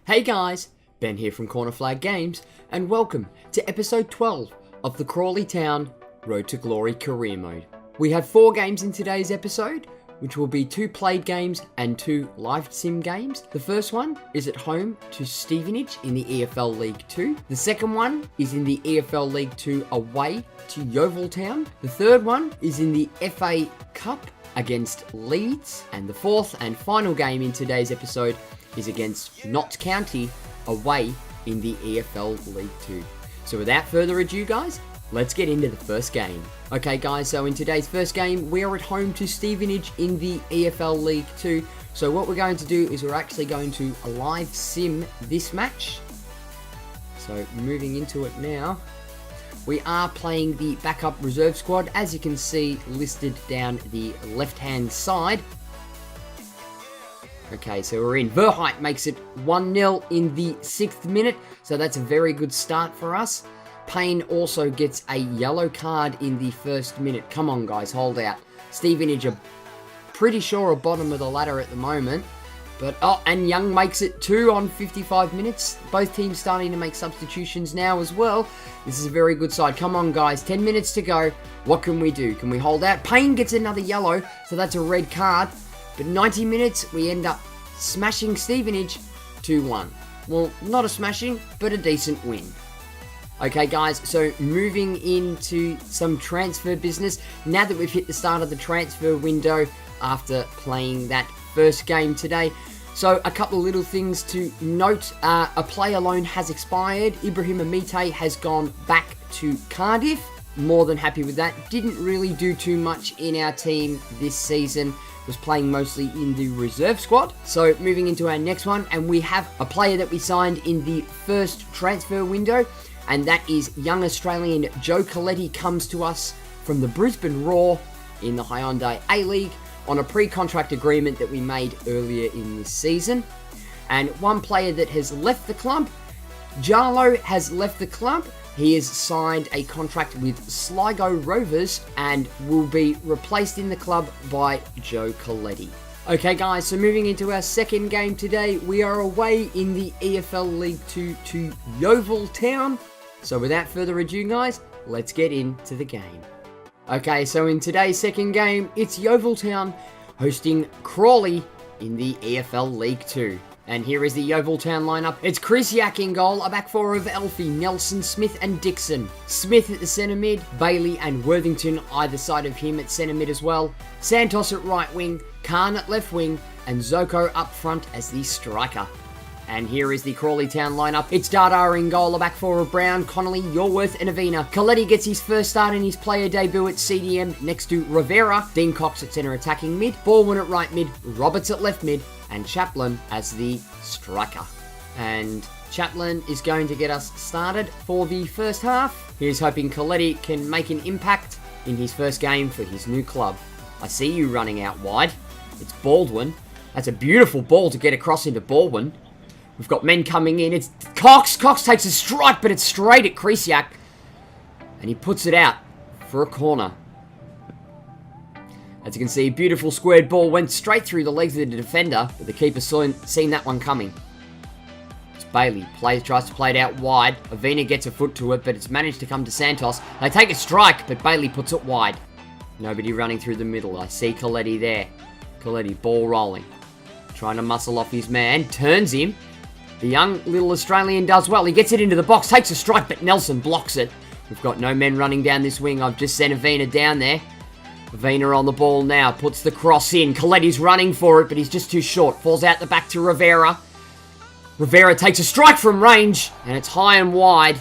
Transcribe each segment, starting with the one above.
Hey guys, Ben here from Corner Flag Games, and welcome to episode 12 of the Crawley Town Road to Glory career mode. We have 4 games in today's episode, which will be 2 played games and 2 live sim games. The first one is at home to Stevenage in the EFL League 2. The second one is in the EFL League 2 away to Yeovil Town. The third one is in the FA Cup against Leeds. And the fourth and final game in today's episode is against Notts County away in the EFL League 2. So without further ado guys, let's get into the first game. Okay guys, so in today's first game, we are at home to Stevenage in the EFL League 2. So what we're going to do is we're actually going to live sim this match. So moving into it now. We are playing the backup reserve squad, as you can see listed down the left-hand side. Okay, so we're in. Verheit makes it 1-0 in the 6th minute, so that's a very good start for us. Payne also gets a yellow card in the 1st minute. Come on, guys, hold out. Stevenage are pretty sure are bottom of the ladder at the moment. But, and Young makes it 2 on 55 minutes. Both teams starting to make substitutions now as well. This is a very good side. Come on, guys, 10 minutes to go. What can we do? Can we hold out? Payne gets another yellow, so that's a red card. But 90 minutes, we end up smashing Stevenage 2-1. Well, not a smashing, but a decent win. Okay guys, so moving into some transfer business. Now that we've hit the start of the transfer window after playing that first game today. So a couple of little things to note. A player loan has expired. Ibrahim Amite has gone back to Cardiff. More than happy with that. Didn't really do too much in our team this season. Was playing mostly in the reserve squad. So moving into our next one, and we have a player that we signed in the first transfer window, and that is young Australian Joe Coletti. Comes to us from the Brisbane Roar in the Hyundai A-League on a pre-contract agreement that we made earlier in this season. And one player that has left the club, Jarlo has left the club. He has signed a contract with Sligo Rovers and will be replaced in the club by Joe Coletti. Okay guys, so moving into our second game today, we are away in the EFL League 2 to Yeovil Town. So without further ado guys, let's get into the game. Okay, so in today's second game, it's Yeovil Town hosting Crawley in the EFL League 2. And here is the Yeovil Town lineup. It's Krisiak in goal, a back four of Elfie, Nelson, Smith and Dixon. Smith at the centre mid, Bailey and Worthington either side of him at centre mid as well. Santos at right wing, Khan at left wing, and Zoko up front as the striker. And here is the Crawley Town lineup. It's Dada in goal, a back four of Brown, Connolly, Yorworth and Avina. Coletti gets his first start in his player debut at CDM next to Rivera. Dean Cox at centre attacking mid, Baldwin at right mid, Roberts at left mid, and Chaplin as the striker. And Chaplin is going to get us started for the first half. Here's hoping Coletti can make an impact in his first game for his new club. I see you running out wide. It's Baldwin. That's a beautiful ball to get across into Baldwin. We've got men coming in. It's Cox. Cox takes a strike, but it's straight at Krisiak. And he puts it out for a corner. As you can see, beautiful squared ball went straight through the legs of the defender, but the keeper seen that one coming. It's Bailey. Tries to play it out wide. Avina gets a foot to it, but it's managed to come to Santos. They take a strike, but Bailey puts it wide. Nobody running through the middle. I see Coletti there. Coletti, ball rolling. Trying to muscle off his man. Turns him. The young little Australian does well. He gets it into the box. Takes a strike, but Nelson blocks it. We've got no men running down this wing. I've just sent Avina down there. Avina on the ball now, puts the cross in. Coletti's running for it, but he's just too short. Falls out the back to Rivera. Rivera takes a strike from range, and it's high and wide.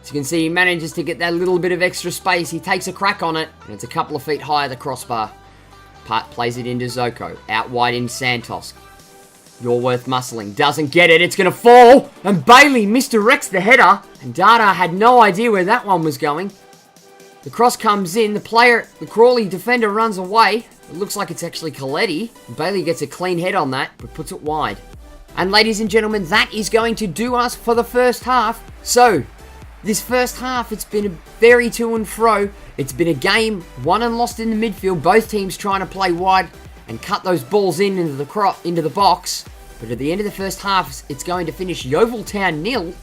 As you can see, he manages to get that little bit of extra space. He takes a crack on it, and it's a couple of feet high of the crossbar. Plays it into Zoko. Out wide in Santos. Yorworth muscling. Doesn't get it. It's going to fall, and Bailey misdirects the header, and Dada had no idea where that one was going. The cross comes in, the Crawley defender runs away. It looks like it's actually Coletti. Bailey gets a clean head on that, but puts it wide. And ladies and gentlemen, that is going to do us for the first half. So, this first half, it's been a very to and fro. It's been a game won and lost in the midfield. Both teams trying to play wide and cut those balls into the box. But at the end of the first half, it's going to finish Yeovil Town 0,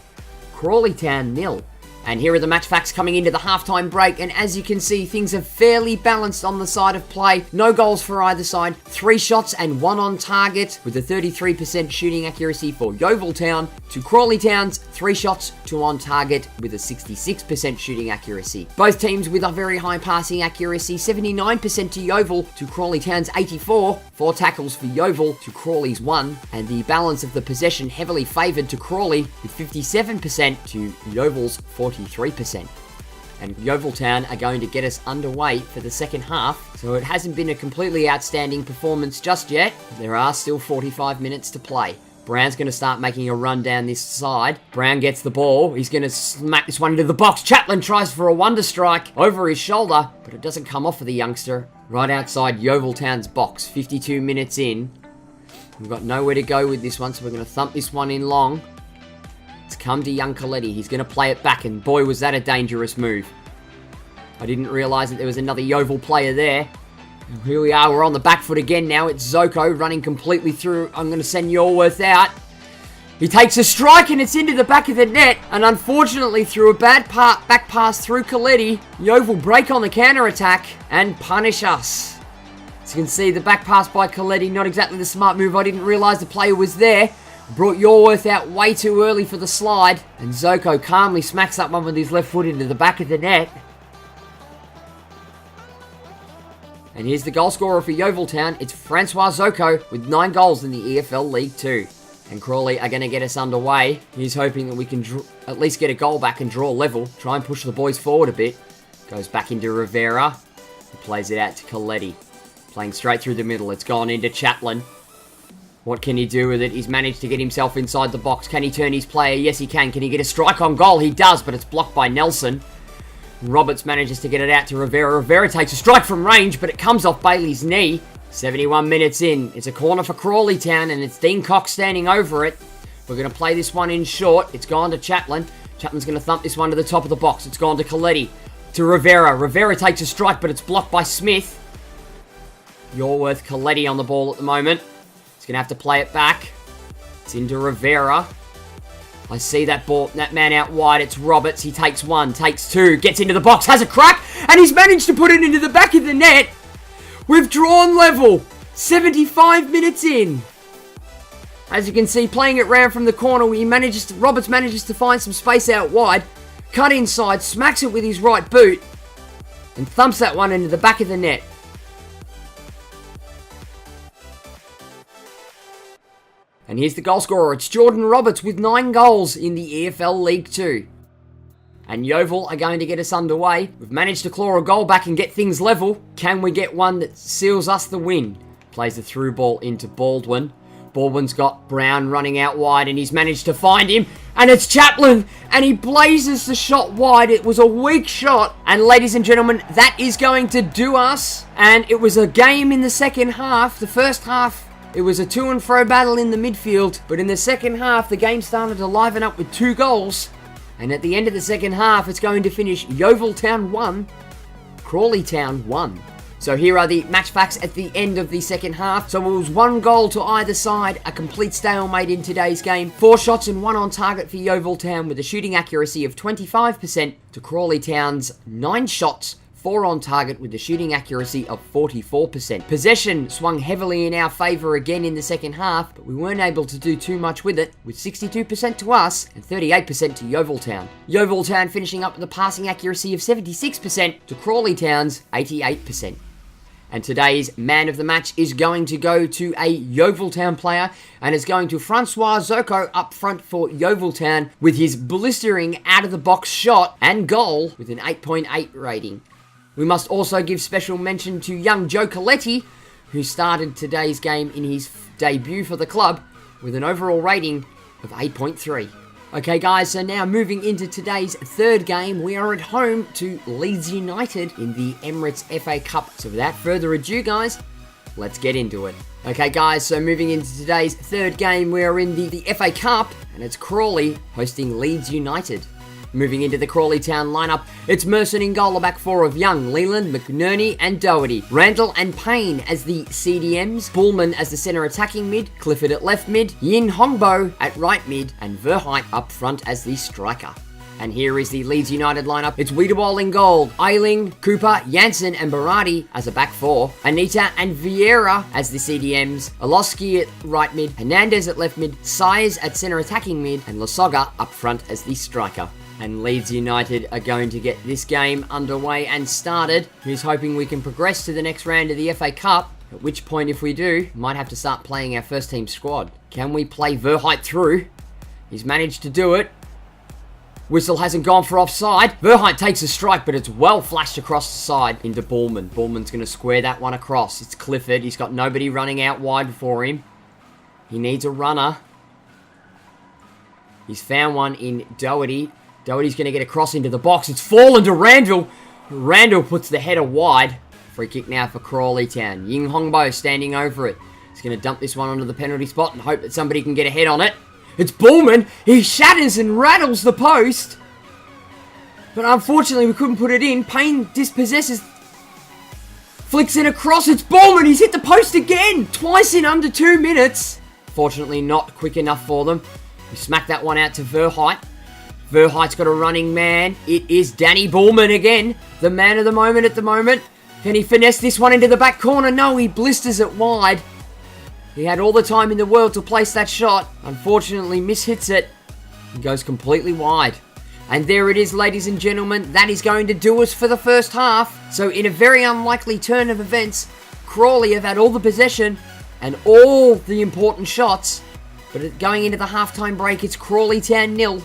Crawley Town 0. And here are the match facts coming into the halftime break, and as you can see, things are fairly balanced on the side of play. No goals for either side, 3 shots and 1 on target, with a 33% shooting accuracy for Yeovil Town to Crawley Town's 3 shots, 2 on target, with a 66% shooting accuracy. Both teams with a very high passing accuracy, 79% to Yeovil to Crawley Town's 84, 4 tackles for Yeovil to Crawley's 1, and the balance of the possession heavily favoured to Crawley with 57% to Yeovil's 43%. And Yeovil Town are going to get us underway for the second half, so it hasn't been a completely outstanding performance just yet. There are still 45 minutes to play. Brown's going to start making a run down this side. Brown gets the ball. He's going to smack this one into the box. Chaplin tries for a wonder strike over his shoulder, but it doesn't come off for the youngster. Right outside Yeovil Town's box, 52 minutes in. We've got nowhere to go with this one, so we're going to thump this one in long. It's come to young Coletti. He's going to play it back, and boy, was that a dangerous move. I didn't realise that there was another Yeovil player there. And here we are, we're on the back foot again now. It's Zoko running completely through. I'm going to send Yorworth out. He takes a strike, and it's into the back of the net. And unfortunately, through a bad back pass through Coletti, Yeovil break on the counter-attack and punish us. As you can see, the back pass by Coletti, not exactly the smart move. I didn't realise the player was there. Brought Yorworth out way too early for the slide. And Zoko calmly smacks that one with his left foot into the back of the net. And here's the goal scorer for Yeovil Town. It's Francois Zoko with 9 goals in the EFL League 2. And Crawley are going to get us underway. He's hoping that we can at least get a goal back and draw level. Try and push the boys forward a bit. Goes back into Rivera. He plays it out to Coletti. Playing straight through the middle. It's gone into Chaplin. What can he do with it? He's managed to get himself inside the box. Can he turn his player? Yes, he can. Can he get a strike on goal? He does, but it's blocked by Nelson. Roberts manages to get it out to Rivera. Rivera takes a strike from range, but it comes off Bailey's knee. 71 minutes in. It's a corner for Crawley Town, and it's Dean Cox standing over it. We're going to play this one in short. It's gone to Chaplin. Chaplin's going to thump this one to the top of the box. It's gone to Coletti. To Rivera. Rivera takes a strike, but it's blocked by Smith. Yorworth, Coletti on the ball at the moment. He's going to have to play it back. It's into Rivera. I see that ball, that man out wide. It's Roberts. He takes 1, takes 2, gets into the box, has a crack, and he's managed to put it into the back of the net. We've drawn level. 75 minutes in. As you can see, playing it round from the corner, Roberts manages to find some space out wide, cut inside, smacks it with his right boot, and thumps that one into the back of the net. And here's the goal scorer. It's Jordan Roberts with 9 goals in the EFL League 2. And Yeovil are going to get us underway. We've managed to claw a goal back and get things level. Can we get one that seals us the win? Plays the through ball into Baldwin. Baldwin's got Brown running out wide, and he's managed to find him. And it's Chaplin, and he blazes the shot wide. It was a weak shot. And ladies and gentlemen, that is going to do us. And it was a game in the second half. The first half, it was a to and fro battle in the midfield, but in the second half, the game started to liven up with 2 goals. And at the end of the second half, it's going to finish Yeovil Town 1, Crawley Town 1. So here are the match facts at the end of the second half. So it was 1 goal to either side, a complete stalemate in today's game. 4 shots and 1 on target for Yeovil Town with a shooting accuracy of 25% to Crawley Town's 9 shots, 4 on target with a shooting accuracy of 44%. Possession swung heavily in our favour again in the second half, but we weren't able to do too much with it, with 62% to us and 38% to Yeovil Town. Yeovil Town finishing up with a passing accuracy of 76% to Crawley Town's 88%. And today's man of the match is going to go to a Yeovil Town player, and is going to Francois Zoko up front for Yeovil Town with his blistering out-of-the-box shot and goal with an 8.8 rating. We must also give special mention to young Joe Coletti, who started today's game in his debut for the club with an overall rating of 8.3. Okay guys, so now moving into today's third game, we are at home to Leeds United in the Emirates FA Cup. So without further ado guys, let's get into it. Okay guys, so moving into today's third game, we are in the FA Cup, and it's Crawley hosting Leeds United. Moving into the Crawley Town lineup, it's Merson in goal, a back four of Young, Leland, McNerney and Doherty. Randall and Payne as the CDMs, Bullman as the centre attacking mid, Clifford at left mid, Yin Hongbo at right mid, and Verheit up front as the striker. And here is the Leeds United lineup. It's Wiedewald in goal, Eiling, Cooper, Janssen and Berardi as a back four, Anita and Vieira as the CDMs, Oloski at right mid, Hernandez at left mid, Sires at centre attacking mid, and Lasoga up front as the striker. And Leeds United are going to get this game underway and started. Who's hoping we can progress to the next round of the FA Cup, at which point if we do, might have to start playing our first team squad. Can we play Verheit through? He's managed to do it. Whistle hasn't gone for offside. Verheit takes a strike, but it's well flashed across the side into Bullman. Bullman's going to square that one across. It's Clifford. He's got nobody running out wide for him. He needs a runner. He's found one in Doherty. Doherty's going to get across into the box. It's fallen to Randall. Randall puts the header wide. Free kick now for Crawley Town. Ying Hongbo standing over it. He's going to dump this one onto the penalty spot and hope that somebody can get a head on it. It's Bullman. He shatters and rattles the post. But unfortunately, we couldn't put it in. Payne dispossesses. Flicks it across. It's Bullman. He's hit the post again. Twice in under 2 minutes. Fortunately, not quick enough for them. We smack that one out to Verheit. Verheit's got a running man. It is Danny Bullman again. The man of the moment at the moment. Can he finesse this one into the back corner? No, he blisters it wide. He had all the time in the world to place that shot. Unfortunately, mishits it. He goes completely wide. And there it is, ladies and gentlemen. That is going to do us for the first half. So in a very unlikely turn of events, Crawley have had all the possession and all the important shots. But going into the halftime break, it's Crawley Town 0.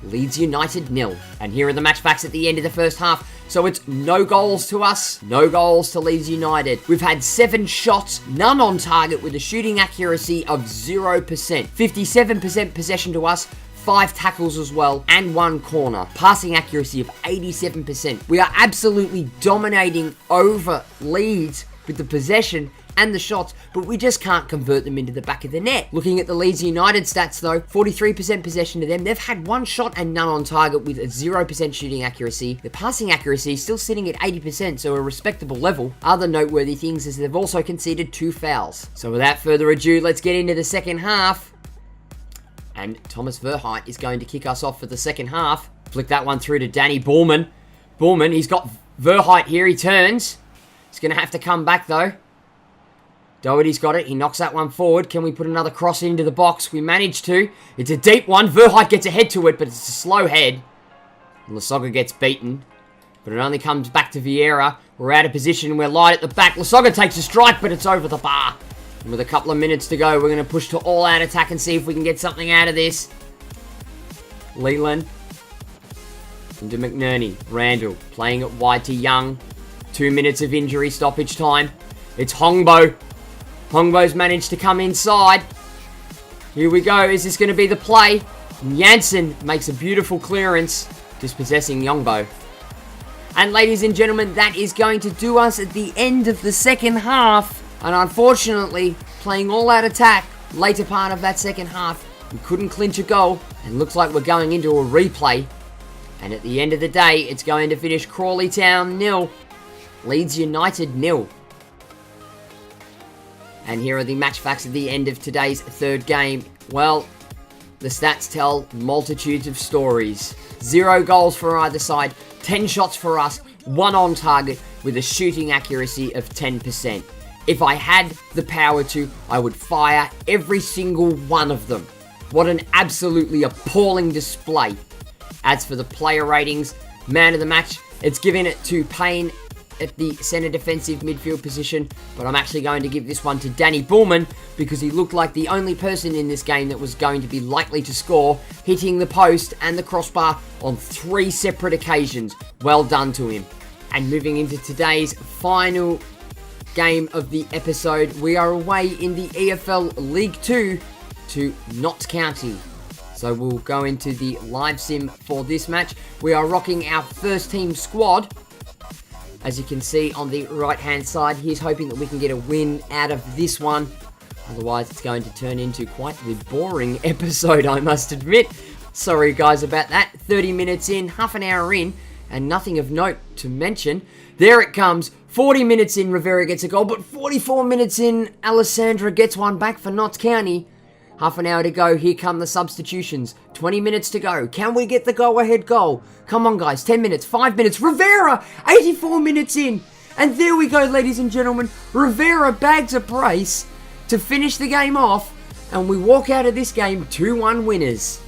Leeds United 0. And here are the match facts at the end of the first half. So it's no goals to us, no goals to Leeds United. We've had 7 shots, none on target with a shooting accuracy of 0%. 57% possession to us, 5 tackles as well, and 1 corner. Passing accuracy of 87%. We are absolutely dominating over Leeds with the possession and the shots, but we just can't convert them into the back of the net. Looking at the Leeds United stats though, 43% possession to them. They've had 1 shot and none on target with a 0% shooting accuracy. The passing accuracy is still sitting at 80%, so a respectable level. Other noteworthy things is they've also conceded 2 fouls. So without further ado, let's get into the second half. And Thomas Verheit is going to kick us off for the second half. Flick that one through to Danny Bullman. Bullman, he's got Verheit here, he turns. He's going to have to come back though. Doherty's got it. He knocks that one forward. Can we put another cross into the box? We managed to. It's a deep one. Verheit gets a head to it, but it's a slow head. And Lasoga gets beaten. But it only comes back to Vieira. We're out of position. We're light at the back. Lasoga takes a strike, but it's over the bar. And with a couple of minutes to go, we're going to push to all-out attack and see if we can get something out of this. Leland. Into McNerney. Randall. Playing it wide to Young. 2 minutes of injury stoppage time. It's Hongbo. Hongbo's managed to come inside. Here we go. Is this going to be the play? Janssen makes a beautiful clearance, dispossessing Youngbo. And ladies and gentlemen, that is going to do us at the end of the second half. And unfortunately, playing all-out attack, later part of that second half, we couldn't clinch a goal. And looks like we're going into a replay. And at the end of the day, it's going to finish Crawley Town 0, Leeds United 0. And here are the match facts at the end of today's third game. Well, the stats tell multitudes of stories. 0 goals for either side, 10 shots for us, 1 on target with a shooting accuracy of 10%. If I had the power to, I would fire every single one of them. What an absolutely appalling display. As for the player ratings, man of the match, it's given it to Payne at the centre defensive midfield position, but I'm actually going to give this one to Danny Bullman because he looked like the only person in this game that was going to be likely to score, hitting the post and the crossbar on 3 separate occasions. Well done to him. And moving into today's final game of the episode, we are away in the EFL League 2 to Notts County. So we'll go into the live sim for this match. We are rocking our first team squad. As you can see on the right-hand side, he's hoping that we can get a win out of this one. Otherwise, it's going to turn into quite the boring episode, I must admit. Sorry guys about that. 30 minutes in, half an hour in, and nothing of note to mention. There it comes. 40 minutes in, Rivera gets a goal, but 44 minutes in, Alessandra gets one back for Notts County. Half an hour to go, here come the substitutions. 20 minutes to go. Can we get the go-ahead goal? Come on, guys. 10 minutes, 5 minutes. Rivera, 84 minutes in. And there we go, ladies and gentlemen. Rivera bags a brace to finish the game off. And we walk out of this game 2-1 winners.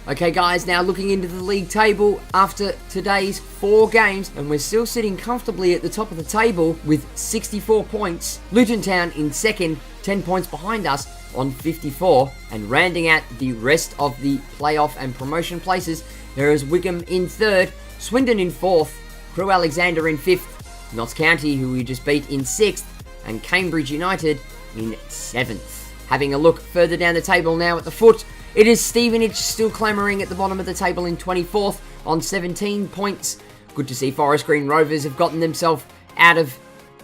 Okay, guys, now looking into the league table after today's 4 games, and we're still sitting comfortably at the top of the table with 64 points. Luton Town in second, 10 points behind us on 54, and rounding out the rest of the playoff and promotion places, there is Wigan in third, Swindon in fourth, Crewe Alexandra in fifth, Notts County, who we just beat, in sixth, and Cambridge United in seventh. Having a look further down the table now at the foot, it is Stevenage still clamouring at the bottom of the table in 24th on 17 points. Good to see Forest Green Rovers have gotten themselves out of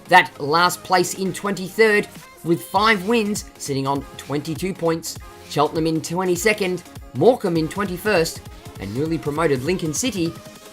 that last place in 23rd with 5 wins, sitting on 22 points. Cheltenham in 22nd, Morecambe in 21st, and newly promoted Lincoln City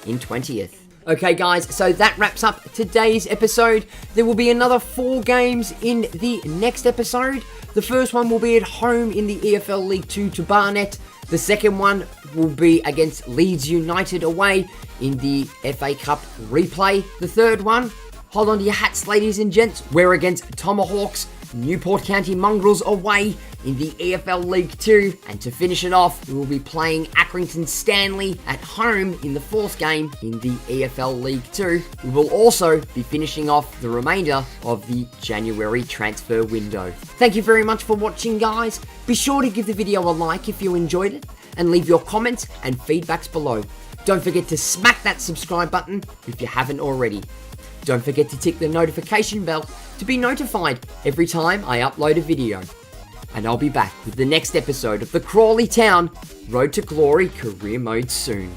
in 20th. Okay guys, so that wraps up today's episode. There will be another 4 games in the next episode. The first one will be at home in the EFL League 2 to Barnet. The second one will be against Leeds United away in the FA Cup replay. The third one, hold on to your hats ladies and gents, we're against Tomahawks, Newport County Mongrels away in the EFL League 2. And to finish it off, we will be playing Accrington Stanley at home in the 4th game in the EFL League 2. We will also be finishing off the remainder of the January transfer window. Thank you very much for watching, guys. Be sure to give the video a like if you enjoyed it, and leave your comments and feedbacks below. Don't forget to smack that subscribe button if you haven't already. Don't forget to tick the notification bell to be notified every time I upload a video. And I'll be back with the next episode of the Crawley Town Road to Glory career mode soon.